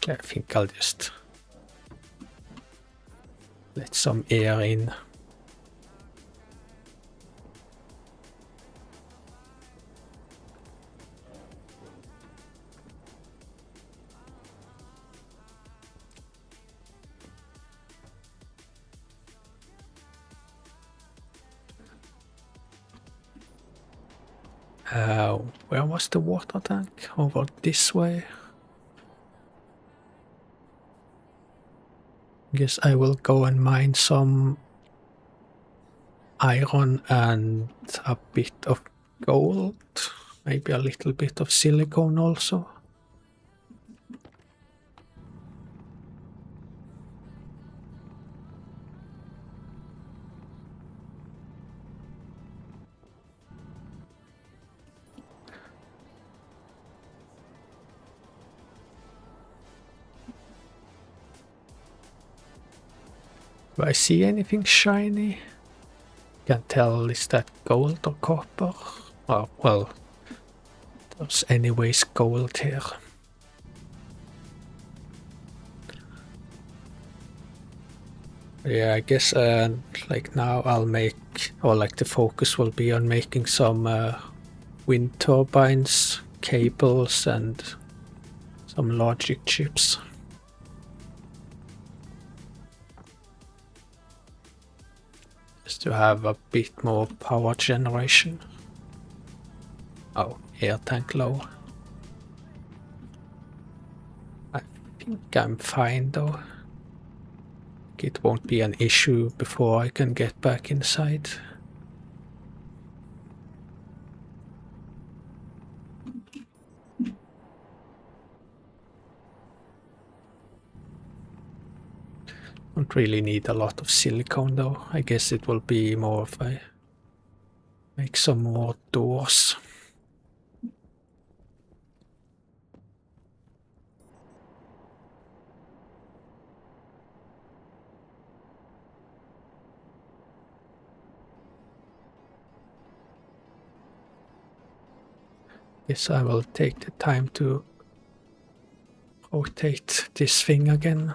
I think I'll just let some air in. Where was the water tank? Over this way? Guess I will go and mine some iron and a bit of gold. Maybe a little bit of silicone also. Do I see anything shiny? Can't tell, is that gold or copper? Oh, well, there's anyways gold here. Yeah, I guess like now I'll make, or like the focus will be on making some wind turbines, cables and some logic chips. To have a bit more power generation. Oh, air tank low. I think I'm fine though. It won't be an issue before I can get back inside. Don't really need a lot of silicone though. I guess it will be more if I make some more doors. Guess I will take the time to rotate this thing again.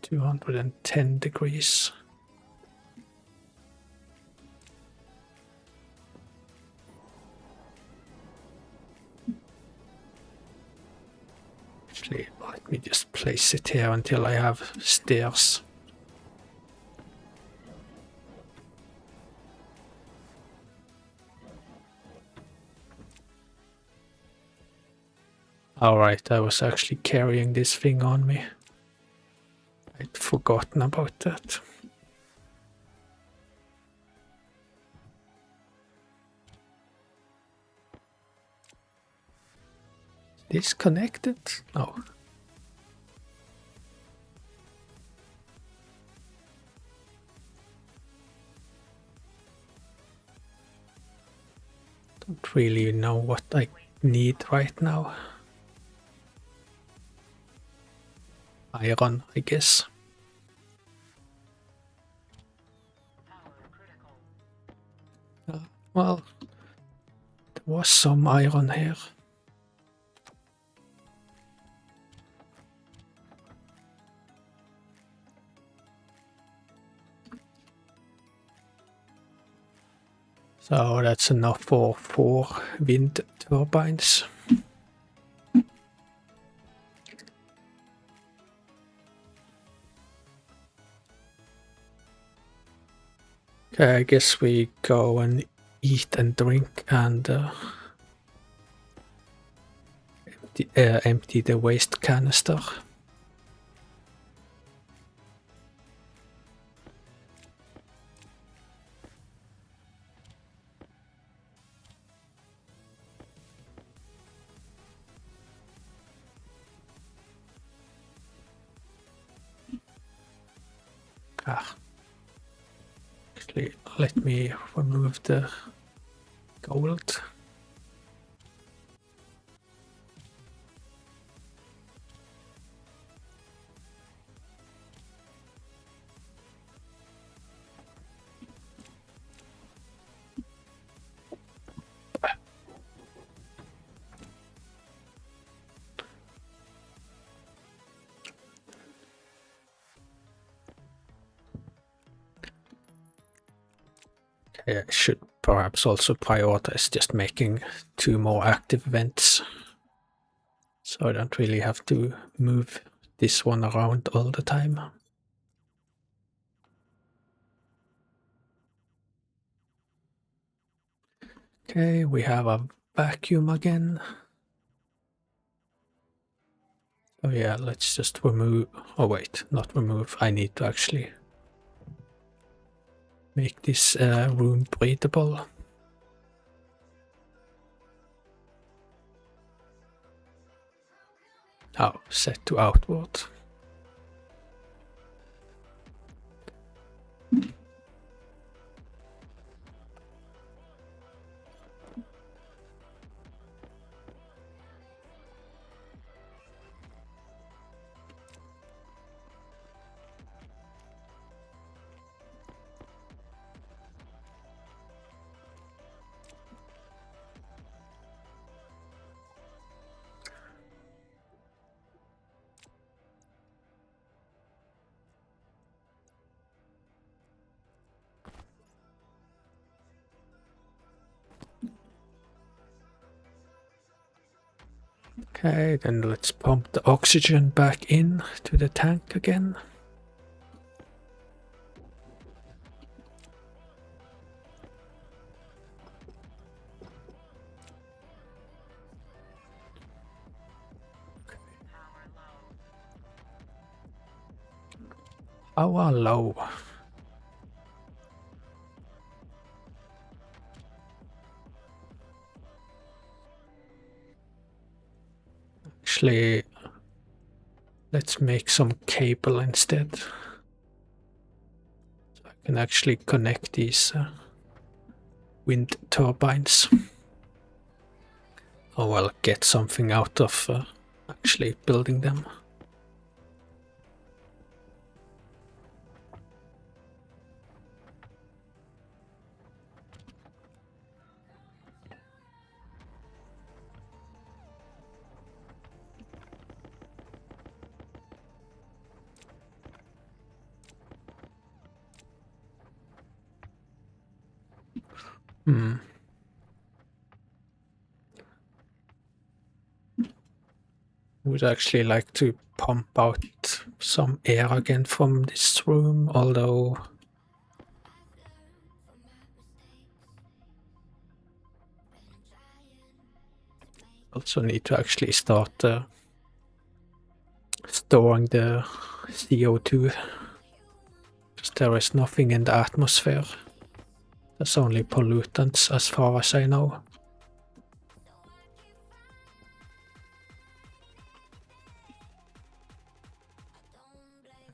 210 degrees. Actually, let me just place it here until I have stairs. Alright, I was actually carrying this thing on me. I'd forgotten about that. Disconnected? No. Don't really know what I need right now. Iron, I guess. Well, there was some iron here. So that's enough for 4 wind turbines. Okay, I guess we go and eat and drink and empty the waste canister. Actually, let me remove the gold. I should perhaps also prioritize just making 2 more active vents, so I don't really have to move this one around all the time. Okay, we have a vacuum again. Oh yeah, let's just remove, oh wait, not remove, I need to actually make this room breathable. Oh, set to outward. Okay, then let's pump the oxygen back in to the tank again. Power low. Actually, let's make some cable instead. So I can actually connect these wind turbines. Oh well, get something out of actually building them. Would actually like to pump out some air again from this room, although also need to actually start storing the CO2, because there is nothing in the atmosphere. There's only pollutants as far as I know.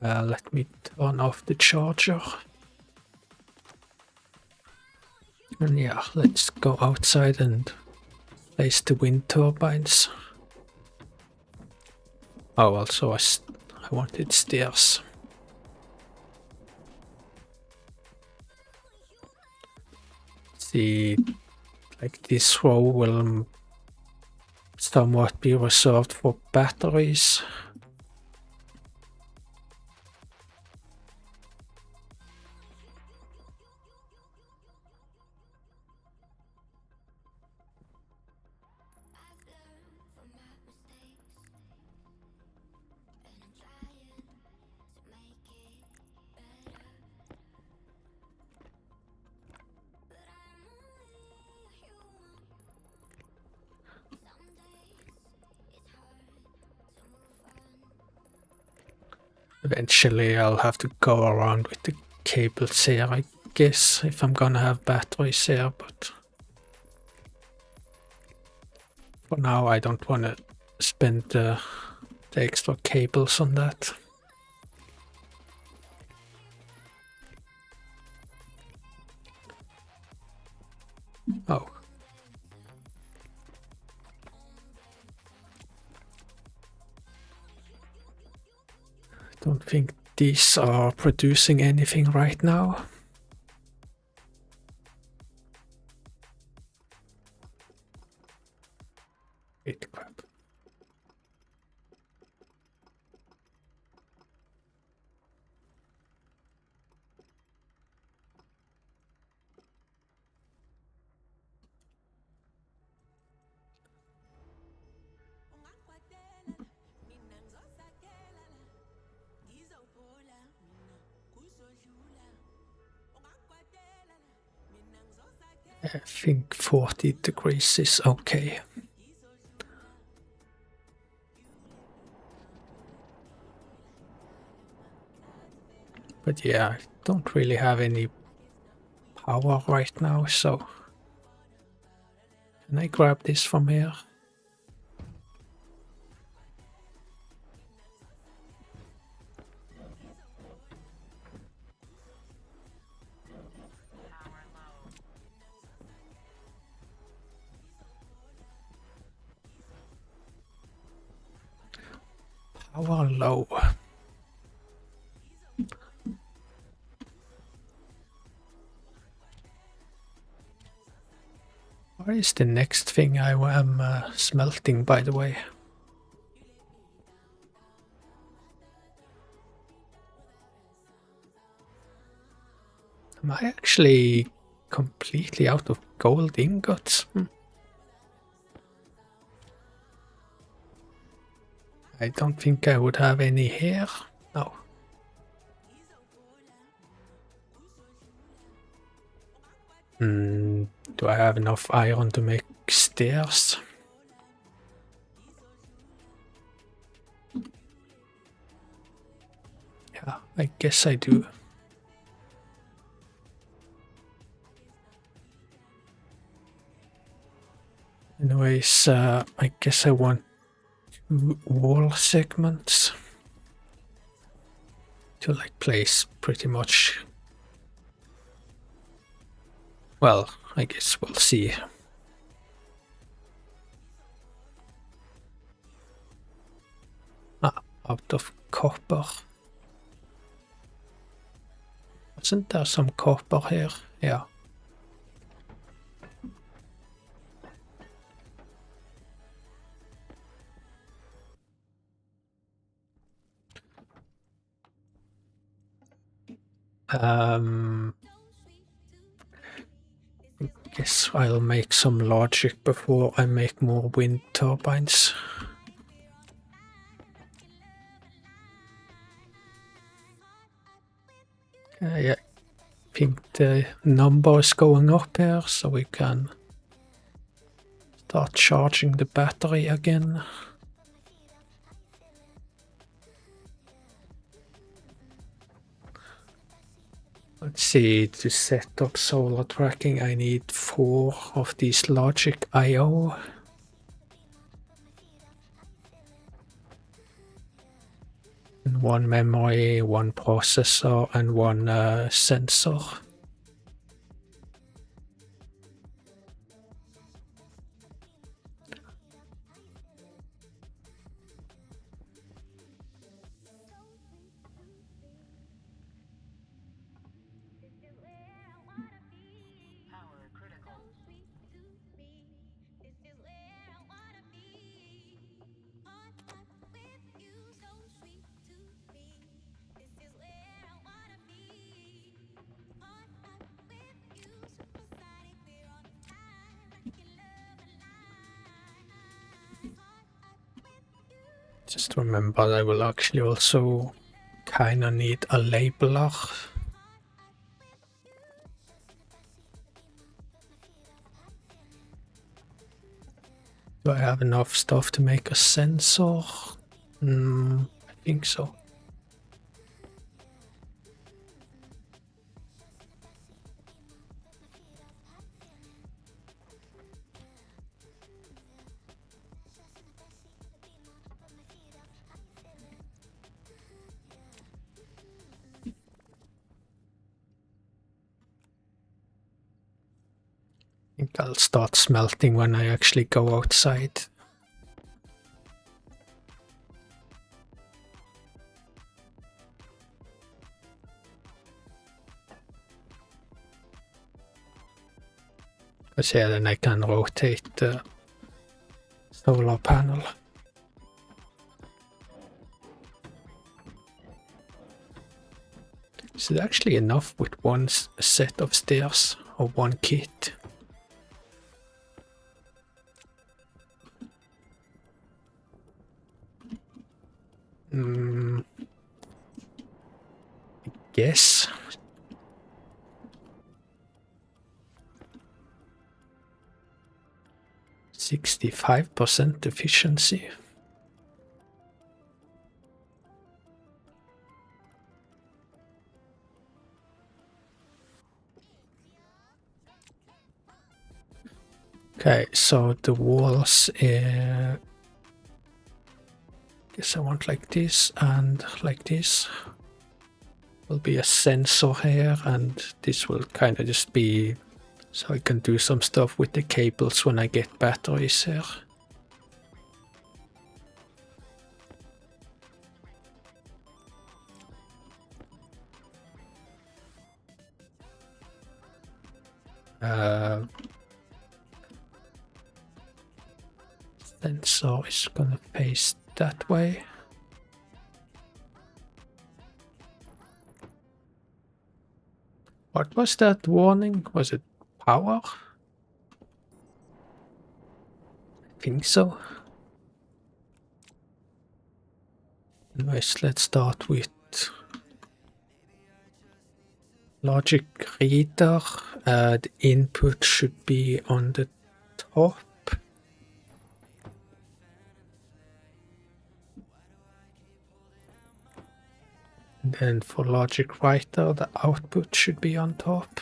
Let me turn off the charger. And yeah, let's go outside and place the wind turbines. Oh, also I wanted stairs. See, like this row will somewhat be reserved for batteries. Eventually I'll have to go around with the cables here, I guess, if I'm gonna have batteries here, but for now I don't want to spend the extra cables on that. Oh. Don't think these are producing anything right now. Wait, crap. I think 40 degrees is okay. But yeah, I don't really have any power right now, so can I grab this from here? Power low. What is the next thing I am smelting, by the way? Am I actually completely out of gold ingots? I don't think I would have any here. No. Do I have enough iron to make stairs? Yeah, I guess I do. Anyways, I guess I want 2 wall segments to like place pretty much. Well, I guess we'll see. Out of copper. Wasn't there some copper here? Yeah. Guess I'll make some logic before I make more wind turbines. Yeah, I think the number is going up here, so we can start charging the battery again. Let's see, to set up solar tracking I need 4 of these logic I/O. And 1 memory, 1 processor, and 1 sensor. Just remember I will actually also kinda need a labeler. Do I have enough stuff to make a sensor? I think so. I think I'll start smelting when I actually go outside. Because yeah, then I can rotate the solar panel. Is it actually enough with 1 set of stairs or 1 kit? I guess. 65% efficiency. Okay, so the walls, guess I want like this and like this. Will be a sensor here, and this will kind of just be so I can do some stuff with the cables when I get batteries here. Sensor is gonna face that way. What was that warning? Was it power? I think so. Anyways, let's start with logic reader. The input should be on the top. And then for logic writer, the output should be on top.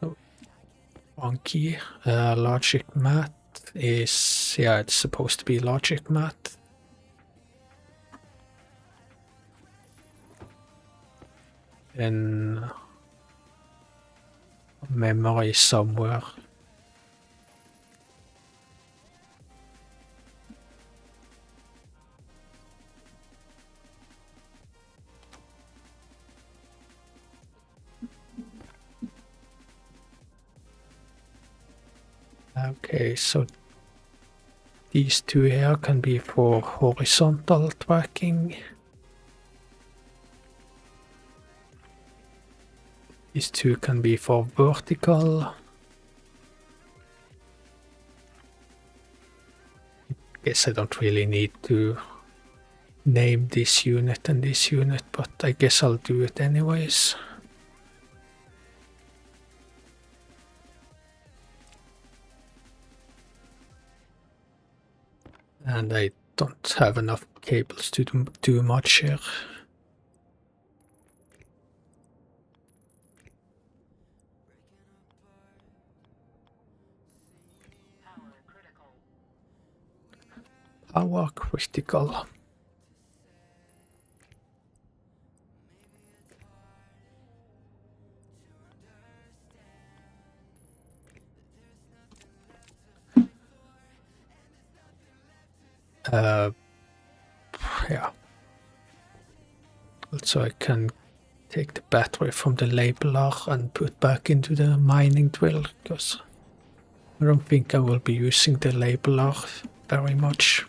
Oh, wrong key. Logic math is, yeah, it's supposed to be logic math. Then memory somewhere. Okay, so these two here can be for horizontal tracking. These two can be for vertical. Guess I don't really need to name this unit and this unit, but I guess I'll do it anyways. And I don't have enough cables to do much here. Power critical. Yeah. Also I can take the battery from the labeler and put back into the mining drill, because I don't think I will be using the labeler very much.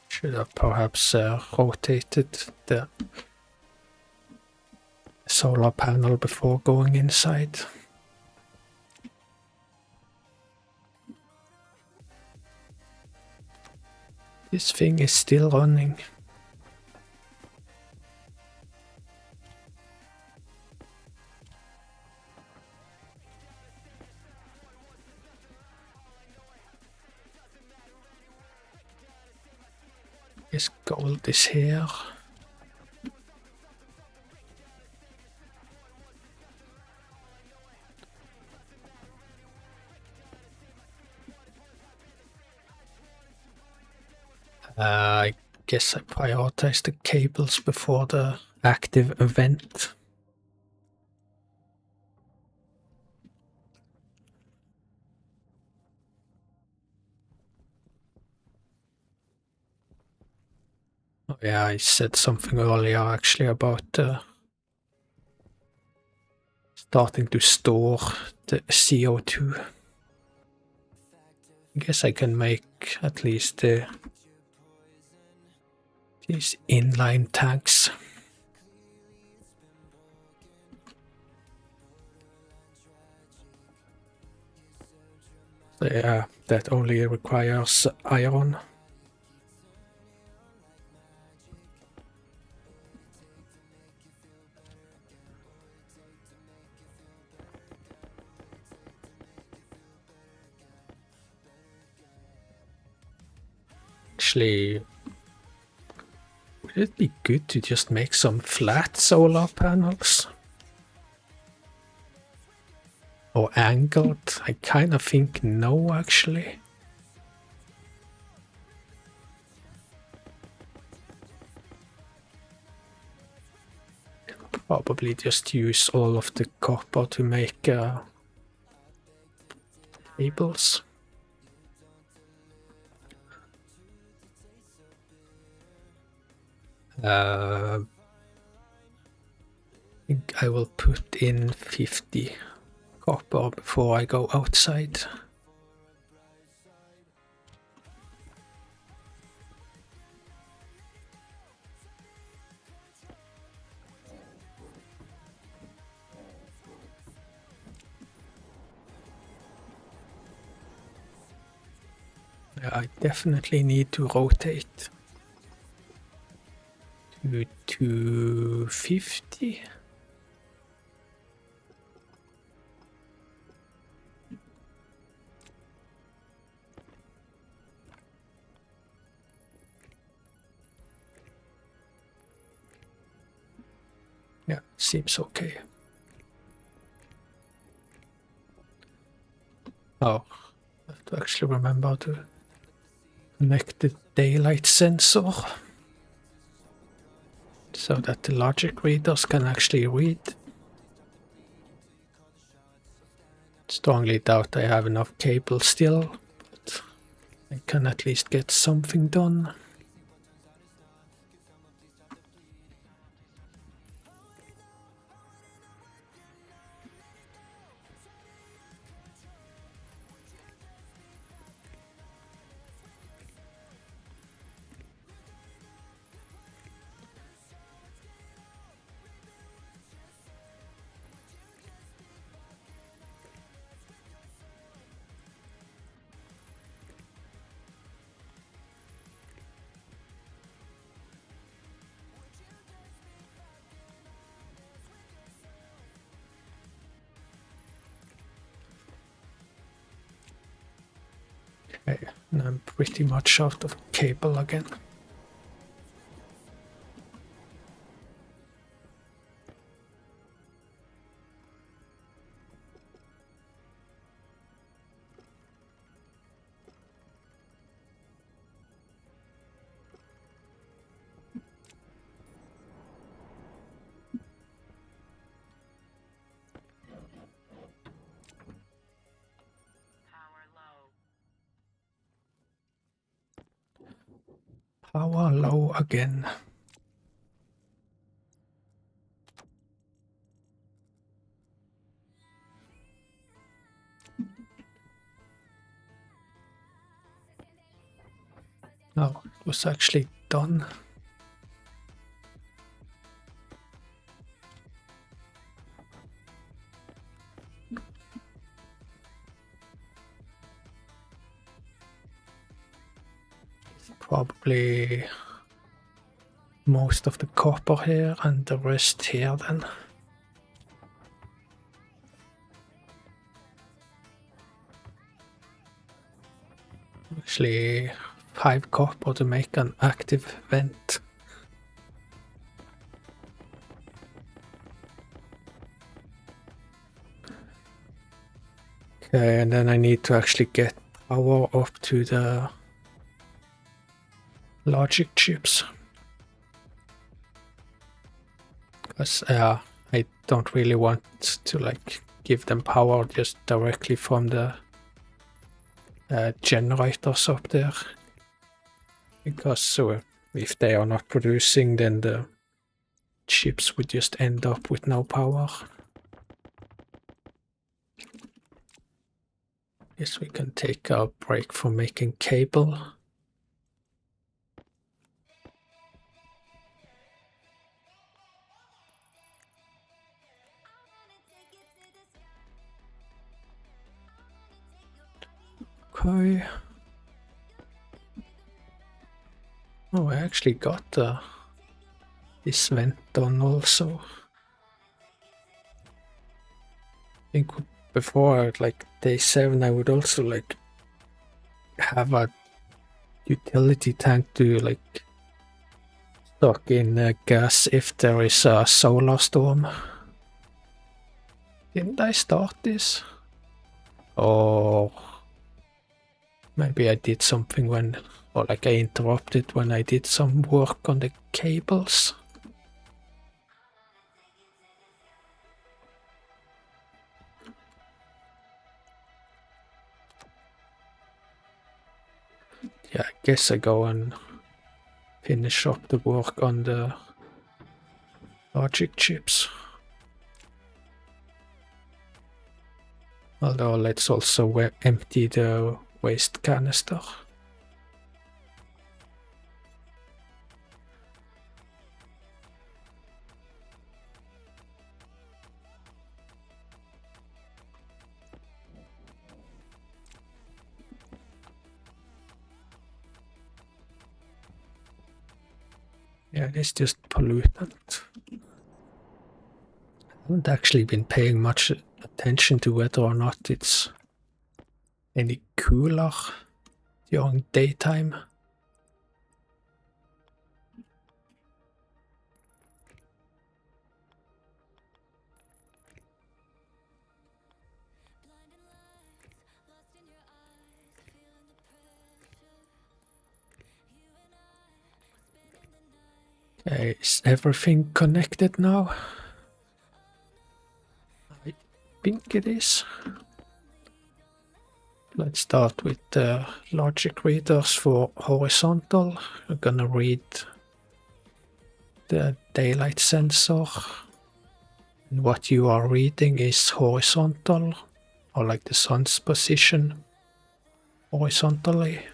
Should have perhaps rotated the solar panel before going inside. This thing is still running. Yes, gold is here. I guess I prioritize the cables before the active event. Oh, yeah, I said something earlier actually about starting to store the CO2. I guess I can make at least these inline tanks. So yeah, that only requires iron. actually... Would it be good to just make some flat solar panels? Or angled? I kind of think no, actually. Probably just use all of the copper to make cables. I think I will put in 50 copper before I go outside. I definitely need to rotate to 250. Yeah, seems okay. Oh, I have to actually remember to connect the daylight sensor so that the logic readers can actually read. Strongly doubt I have enough cable still, but I can at least get something done. Okay, and I'm pretty much out of cable again. Power low again. No, it was actually done. Probably most of the copper here and the rest here then. Actually 5 copper to make an active vent. Okay, and then I need to actually get power up to the logic chips. Because I don't really want to like give them power just directly from the generators up there. Because if they are not producing, then the chips would just end up with no power. Guess we can take a break from making cable. Okay. Oh, I actually got this vent done also. I think before, like day 7, I would also like have a utility tank to like stock in gas if there is a solar storm. Didn't I start this? Or maybe I did something when, or like I interrupted when I did some work on the cables. Yeah, I guess I go and finish up the work on the logic chips. Although let's also empty the waste canister. Yeah, it's just pollutant. I haven't actually been paying much attention to whether or not it's any cooler during daytime. Okay, is everything connected now? I think it is. Let's start with the logic readers for horizontal. We're gonna read the daylight sensor. And what you are reading is horizontal, or like the sun's position horizontally.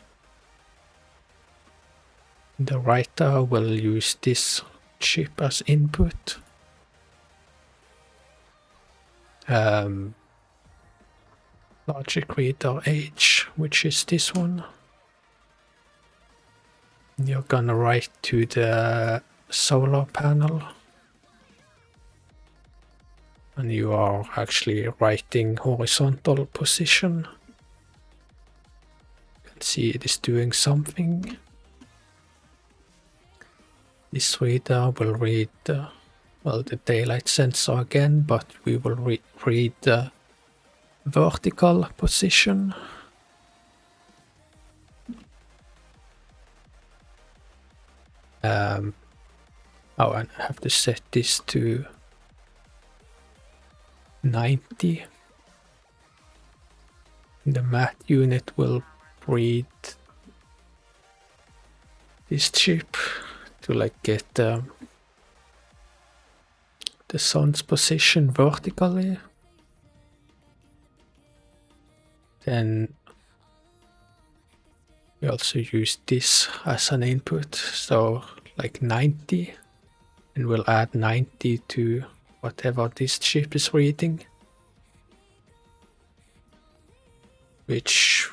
The writer will use this chip as input. Logic reader H, which is this one. You're gonna write to the solar panel. And you are actually writing horizontal position. You can see it is doing something. This reader will read the daylight sensor again, but we will read the vertical position. And I have to set this to 90. The math unit will read this chip to like get the sun's position vertically. Then we also use this as an input, so like 90, and we'll add 90 to whatever this chip is reading, which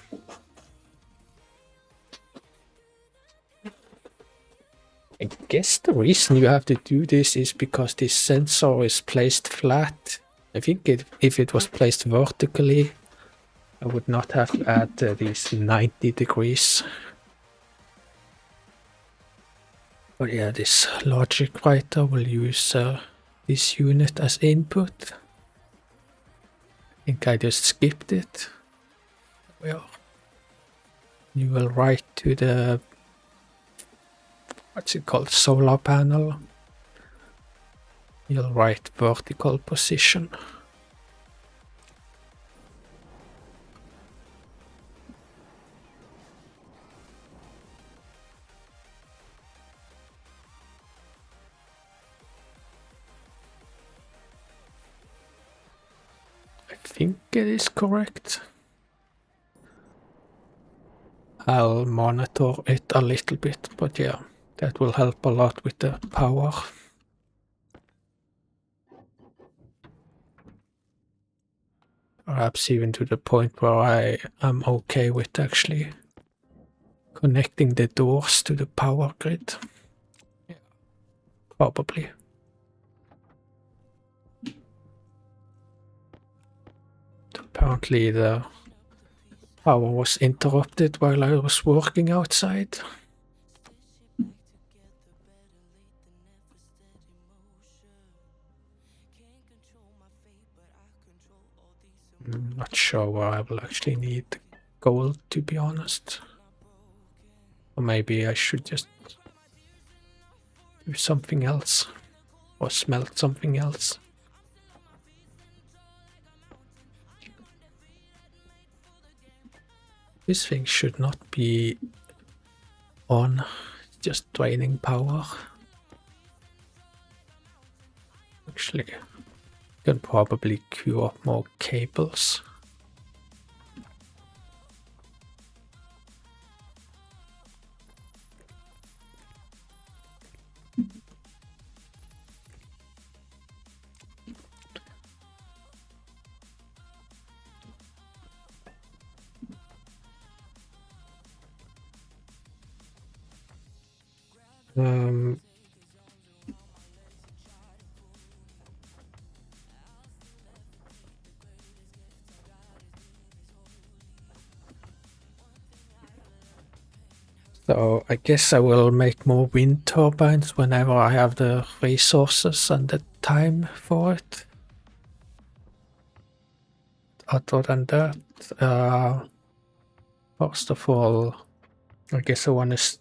I guess the reason you have to do this is because this sensor is placed flat. I think if it was placed vertically, I would not have to add these 90 degrees. But yeah, this logic writer will use this unit as input. I think I just skipped it. Well, you will write to the, what's it called, solar panel. You'll write vertical position. I think it is correct. I'll monitor it a little bit, but yeah, that will help a lot with the power. Perhaps even to the point where I am okay with actually connecting the doors to the power grid. Yeah, probably. Apparently the power was interrupted while I was working outside. I'm not sure where I will actually need the gold, to be honest. Or maybe I should just do something else. Or smelt something else. This thing should not be on, just draining power. Actually, can probably queue up more cables. So I guess I will make more wind turbines whenever I have the resources and the time for it. Other than that, first of all, I guess I want to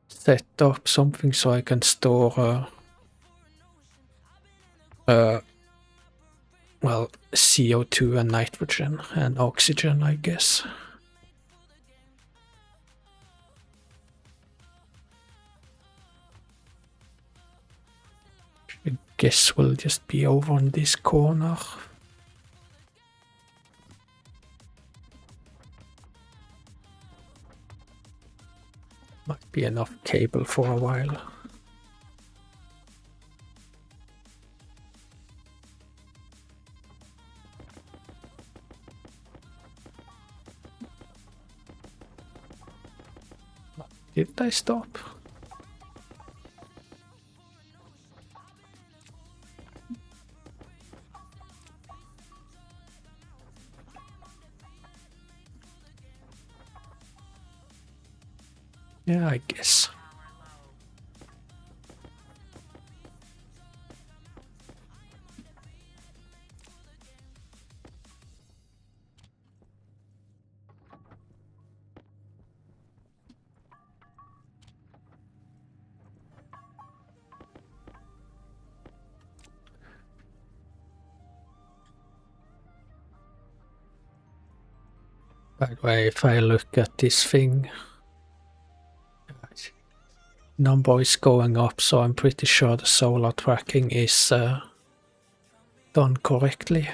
set up something so I can store well, CO2 and nitrogen and oxygen, I guess. I guess we'll just be over on this corner. Might be enough cable for a while. Did I stop? Yeah, I guess. By the way, if I look at this thing, number is going up, so I'm pretty sure the solar tracking is done correctly.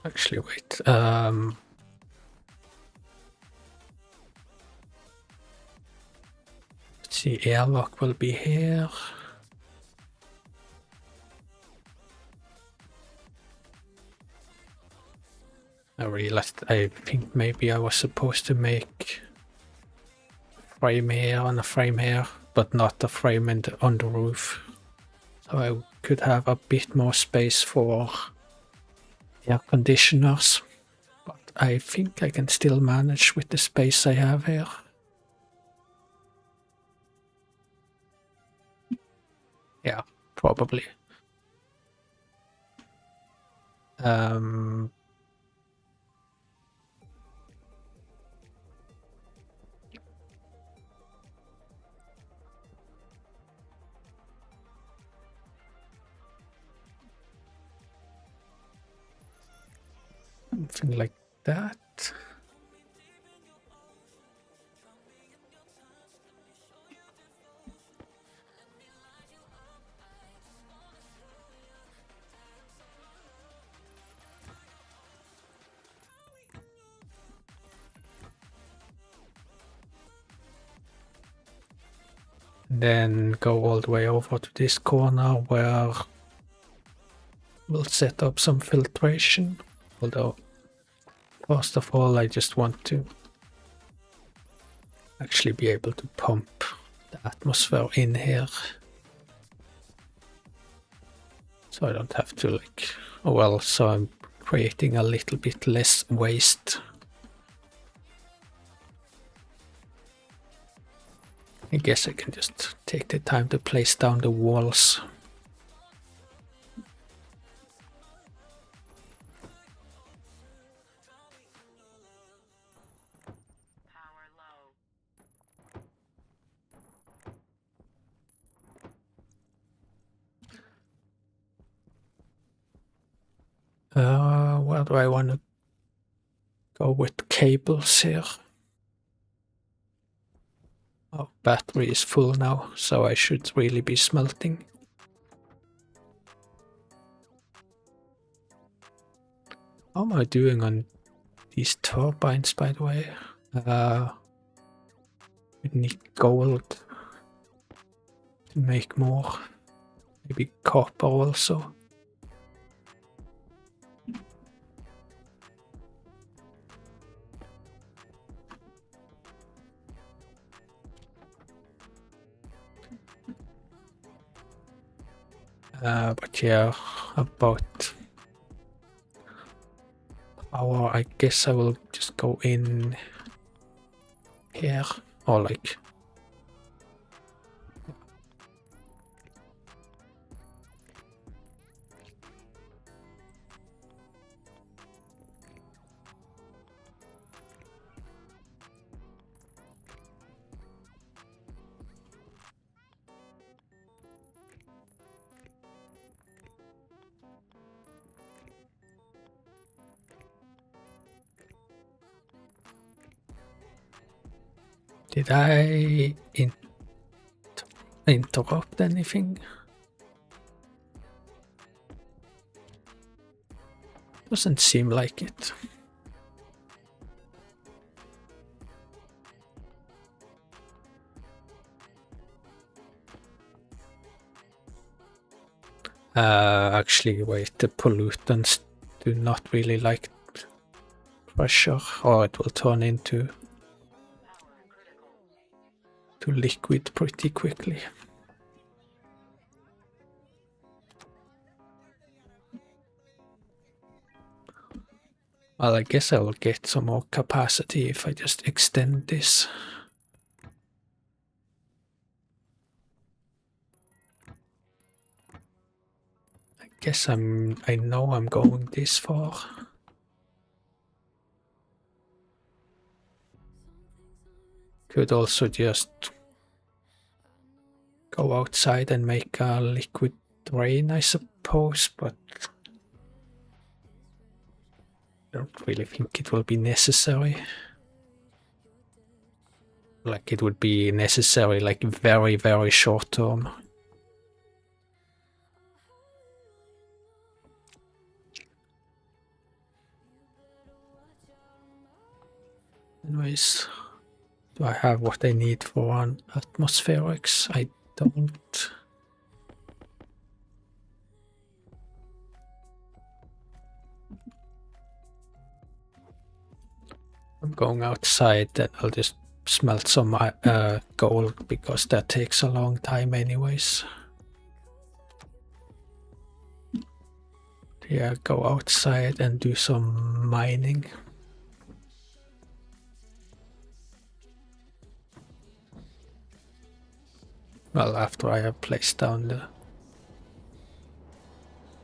Actually, wait. Let's see, airlock will be here. I realized I think maybe I was supposed to make frame here and a frame here, but not a frame on the roof. So I could have a bit more space for air conditioners. But I think I can still manage with the space I have here. Yeah, probably. Something like that. Then go all the way over to this corner where we'll set up some filtration. Although, first of all, I just want to actually be able to pump the atmosphere in here. So I don't have to like, oh well, so I'm creating a little bit less waste. I guess I can just take the time to place down the walls. Where do I want to go with cables here? Oh, battery is full now, so I should really be smelting. How am I doing on these turbines, by the way? We need gold to make more. Maybe copper also. But yeah, about power, I guess I will just go in here, or like... Did I interrupt anything? Doesn't seem like it. Actually, wait, the pollutants do not really like pressure, or it will turn into liquid pretty quickly. Well, I guess I will get some more capacity if I just extend this. I guess I know I'm going this far. Could also just go outside and make a liquid drain, I suppose, but I don't really think it will be necessary. Like, it would be necessary like very, very short term. Anyways, do I have what I need for an atmospherics? I don't. I'm going outside and I'll just smelt some gold because that takes a long time anyways. Yeah, go outside and do some mining. Well, after I have placed down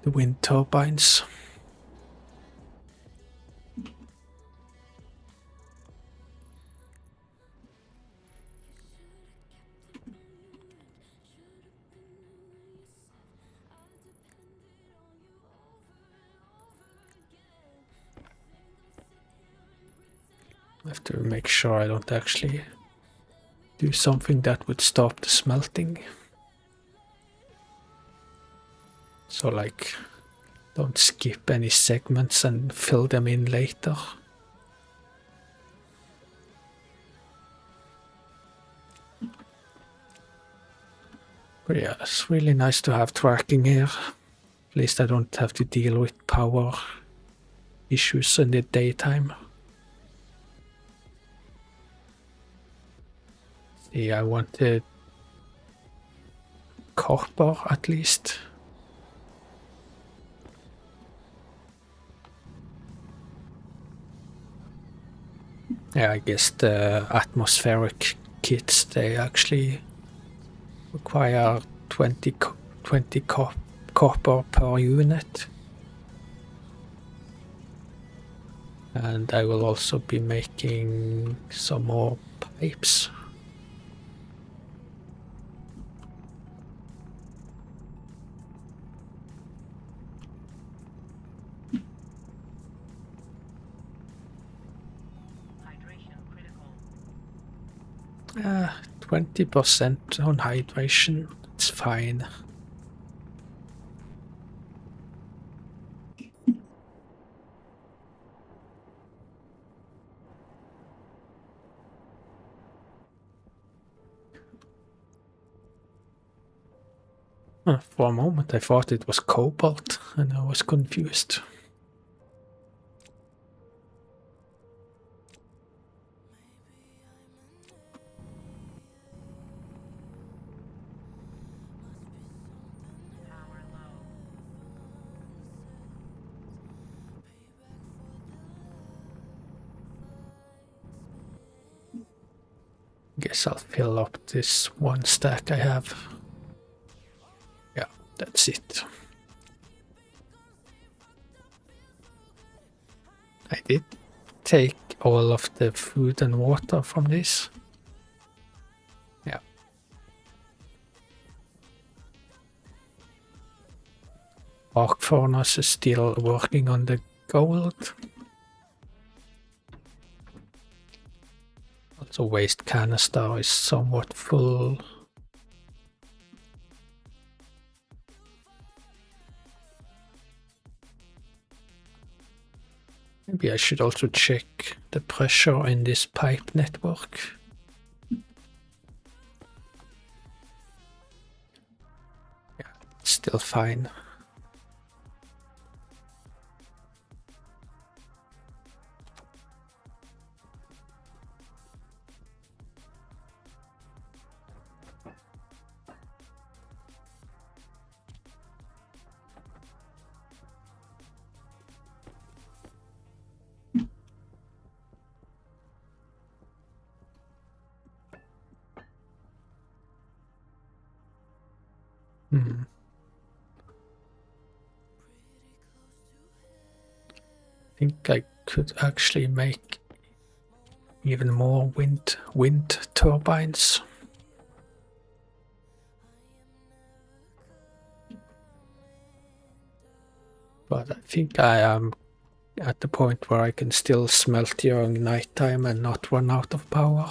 the wind turbines. I have to make sure I don't actually do something that would stop the smelting. So like, don't skip any segments and fill them in later. But yeah, it's really nice to have tracking here. At least I don't have to deal with power issues in the daytime. See, I wanted copper at least. Yeah, I guess the atmospheric kits, they actually require 20 copper per unit. And I will also be making some more pipes. Hydration critical. 20% on hydration, it's fine. For a moment I thought it was cobalt and I was confused. Power low. Guess I'll fill up this one stack I have. Yeah, that's it. I did take all of the food and water from this. Yeah. Arc furnace is still working on the gold. Also waste canister is somewhat full. Maybe I should also check the pressure in this pipe network. Yeah, it's still fine. I think I could actually make even more wind turbines. But I think I am at the point where I can still smelt during nighttime and not run out of power.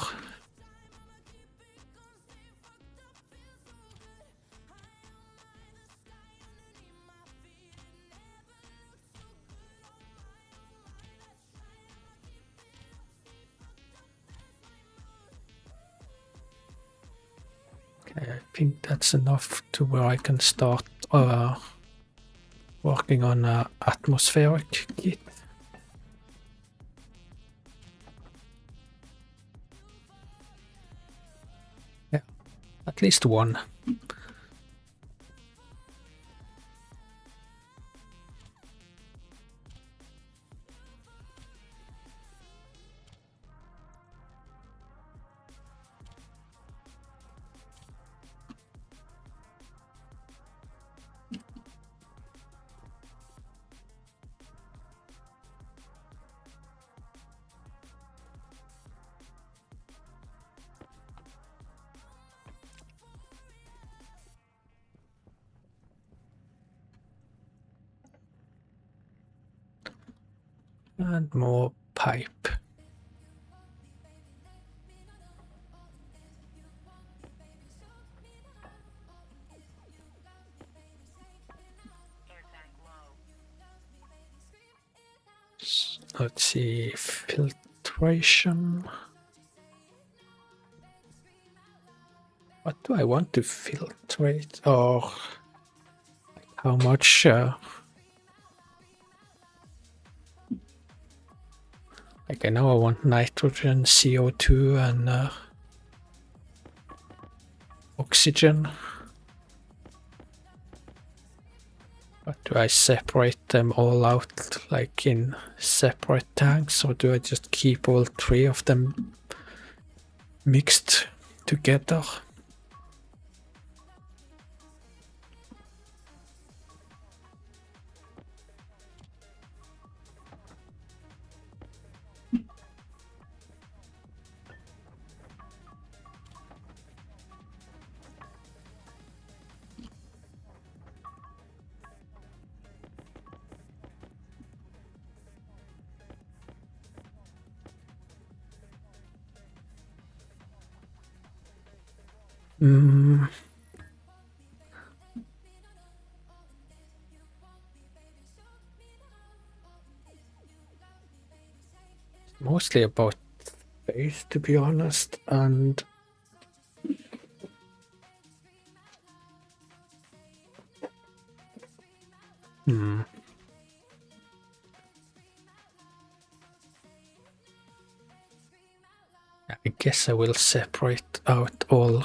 Okay, I think that's enough to where I can start working on an atmospheric kit. Yeah, at least one. And more pipe. Air tank low. Let's see, filtration. What do I want to filtrate, or how much? Like I know I want nitrogen, CO2, and oxygen. But do I separate them all out like in separate tanks, or do I just keep all three of them mixed together? Mostly about faith, to be honest, and I guess I will separate out all,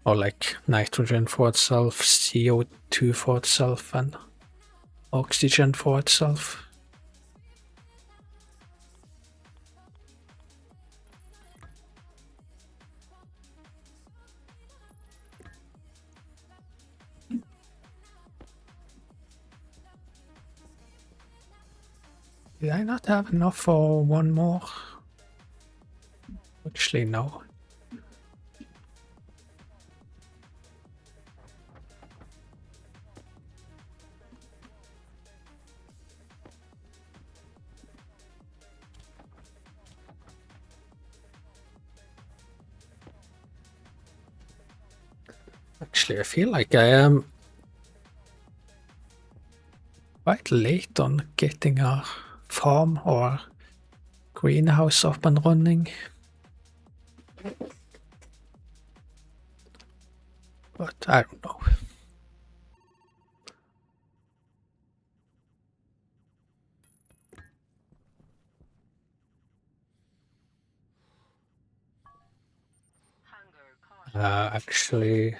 or like nitrogen for itself, CO2 for itself, and oxygen for itself. Did I not have enough for one more? Actually, no. Actually, I feel like I am quite late on getting a farm or greenhouse up and running. But I don't know. Actually,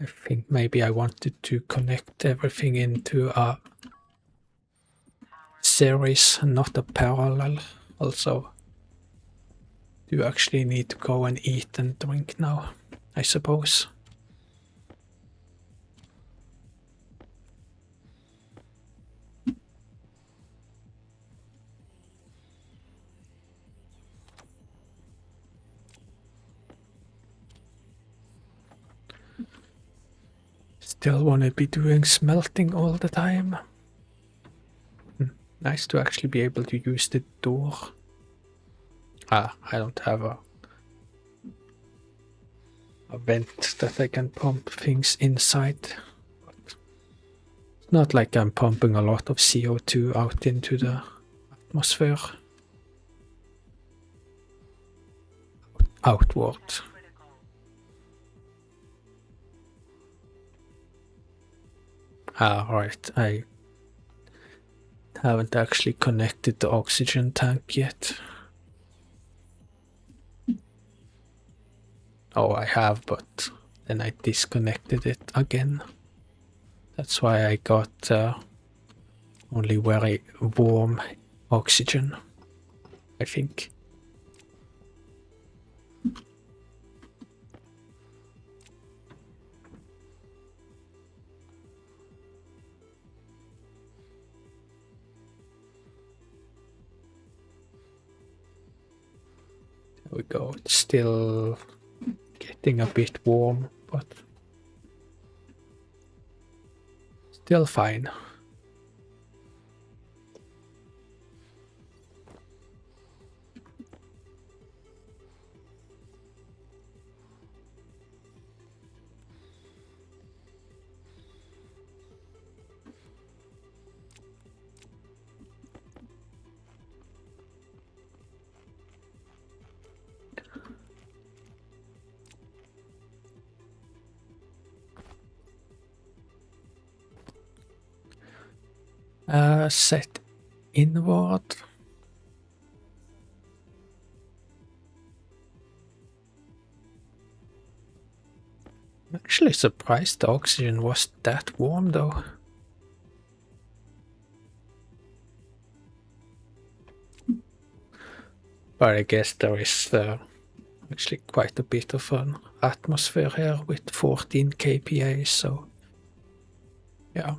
I think maybe I wanted to connect everything into a series, not a parallel. Also, do you actually need to go and eat and drink now, I suppose? Still want to be doing smelting all the time. Nice to actually be able to use the door. I don't have a vent that I can pump things inside. But it's not like I'm pumping a lot of CO2 out into the atmosphere. Outward. Right, I haven't actually connected the oxygen tank yet. Oh, I have, but then I disconnected it again. That's why I got only very warm oxygen, I think. There we go. It's still getting a bit warm, but still fine. Set inward. I'm actually surprised the oxygen was that warm though. But I guess there is actually quite a bit of an atmosphere here with 14 kPa, so yeah.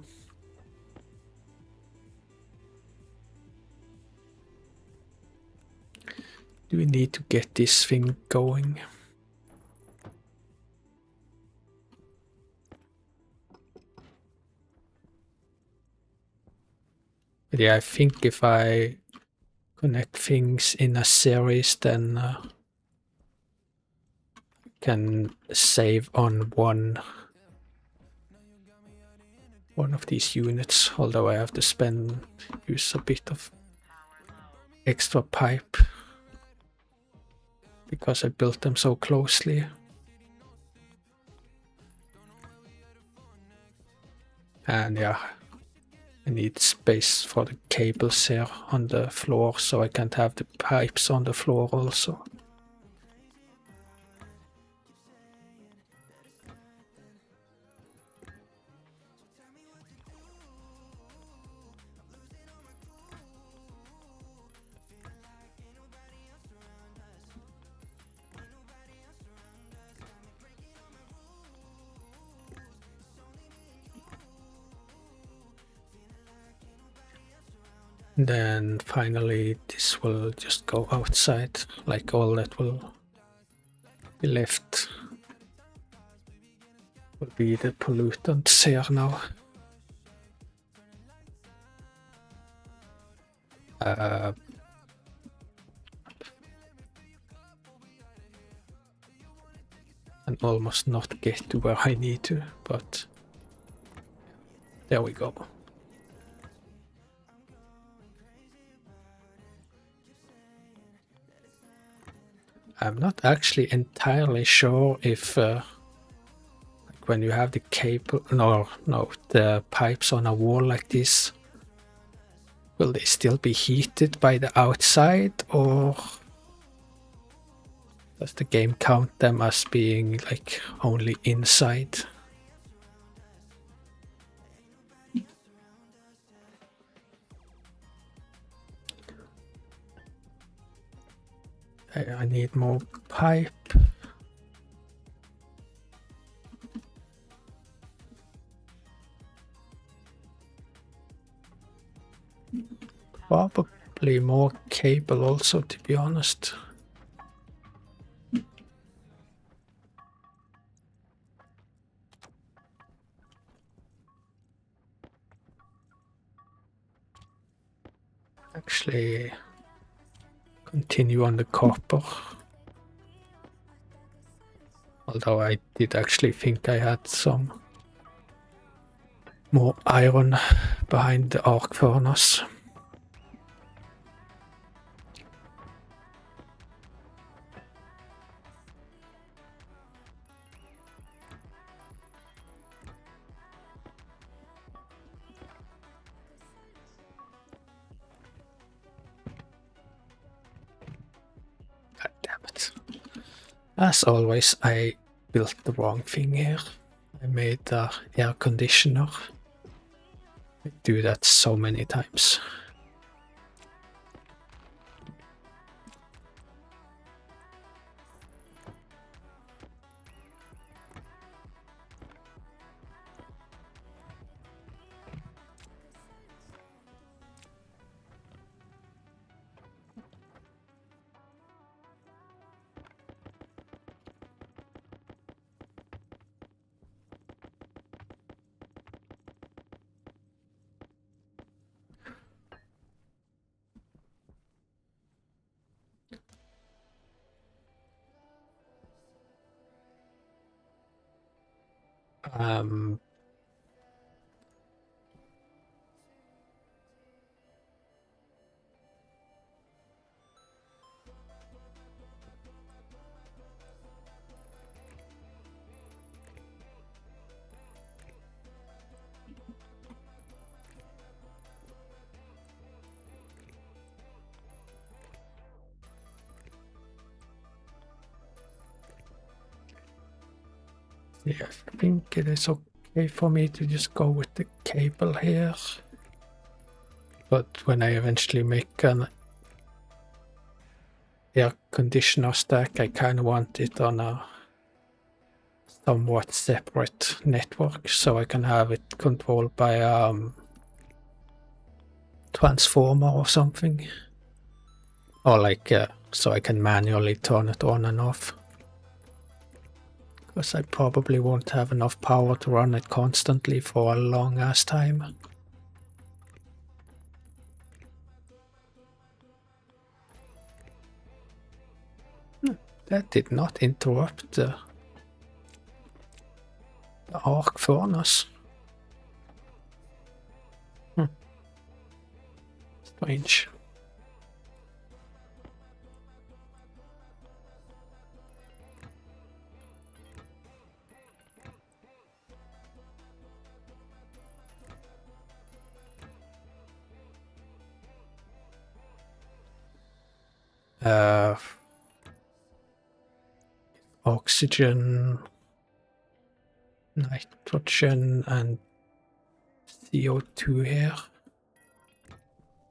Do we need to get this thing going? But yeah, I think if I connect things in a series, then can save on one of these units, although I have to use a bit of extra pipe because I built them so closely. And yeah, I need space for the cables here on the floor, so I can't have the pipes on the floor also. Then finally this will just go outside, like all that will be left will be the pollutants here now. And almost not get to where I need to, but there we go. I'm not actually entirely sure if like when you have the cable, no, the pipes on a wall like this, will they still be heated by the outside, or does the game count them as being like only inside? I need more pipe. Probably more cable also, to be honest. Actually, continue on the copper. Although I did actually think I had some more iron behind the arc furnace. God damn it. As always, I built the wrong thing here. I made the air conditioner. I do that so many times. Um, Yeah, I think it is okay for me to just go with the cable here. But when I eventually make an air conditioner stack, I kind of want it on a somewhat separate network, so I can have it controlled by transformer or something, or like so I can manually turn it on and off, because I probably won't have enough power to run it constantly for a long ass time. That did not interrupt the arc furnace. Strange. Oxygen, nitrogen, and CO2 here.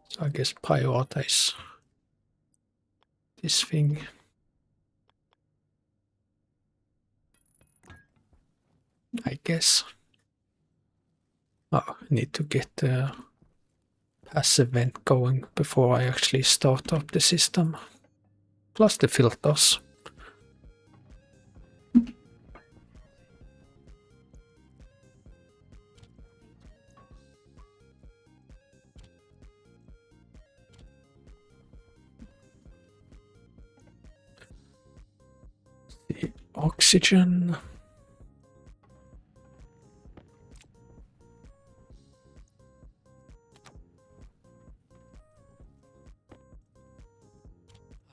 So I guess prioritize this thing. I guess. Oh, I need to get the passive vent going before I actually start up the system. Plus the filters. The oxygen.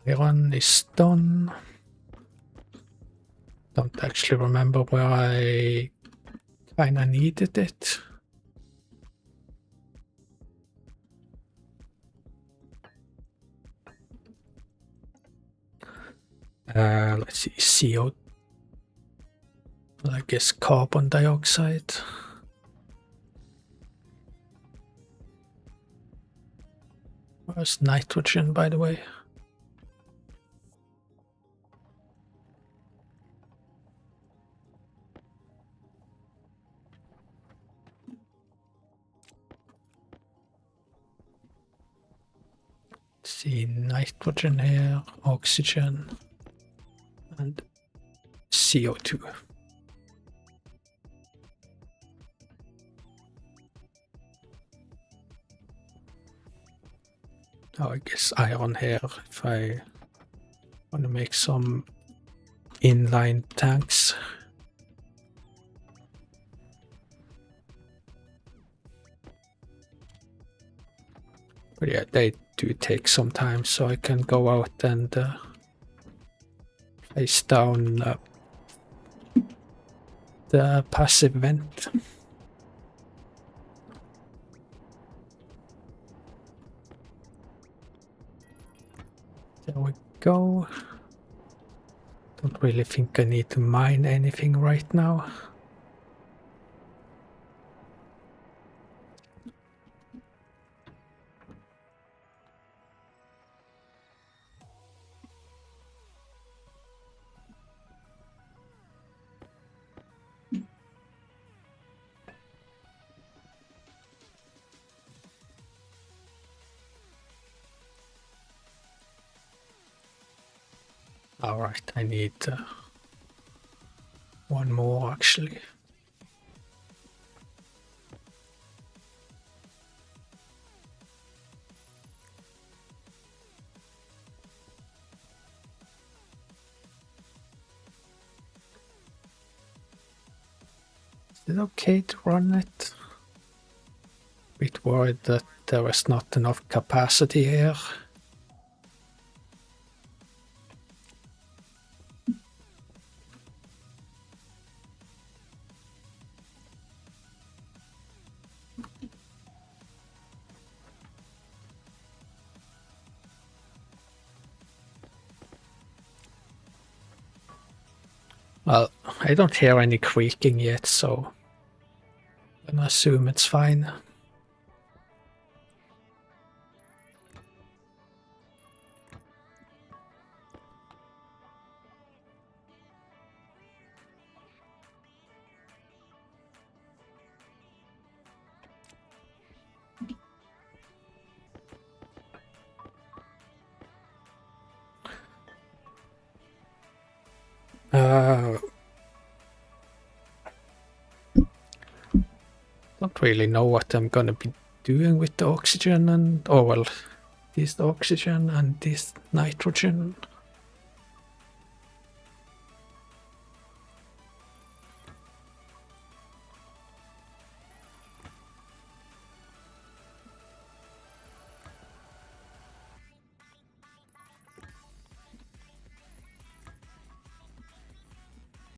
Iron is done. Don't actually remember where I kinda needed it. Let's see, CO. Well, I guess carbon dioxide. Where's nitrogen, by the way? Let's see, nitrogen here, oxygen, and CO2. Oh, I guess iron here if I want to make some inline tanks. But yeah, they do take some time, so I can go out and place down the passive vent. There we go. Don't really think I need to mine anything right now. Alright, I need one more actually. Is it okay to run it? Bit worried that there is not enough capacity here. Well, I don't hear any creaking yet, so I'm gonna assume it's fine. Don't really know what I'm gonna be doing with the oxygen and, oh well, this oxygen and this nitrogen.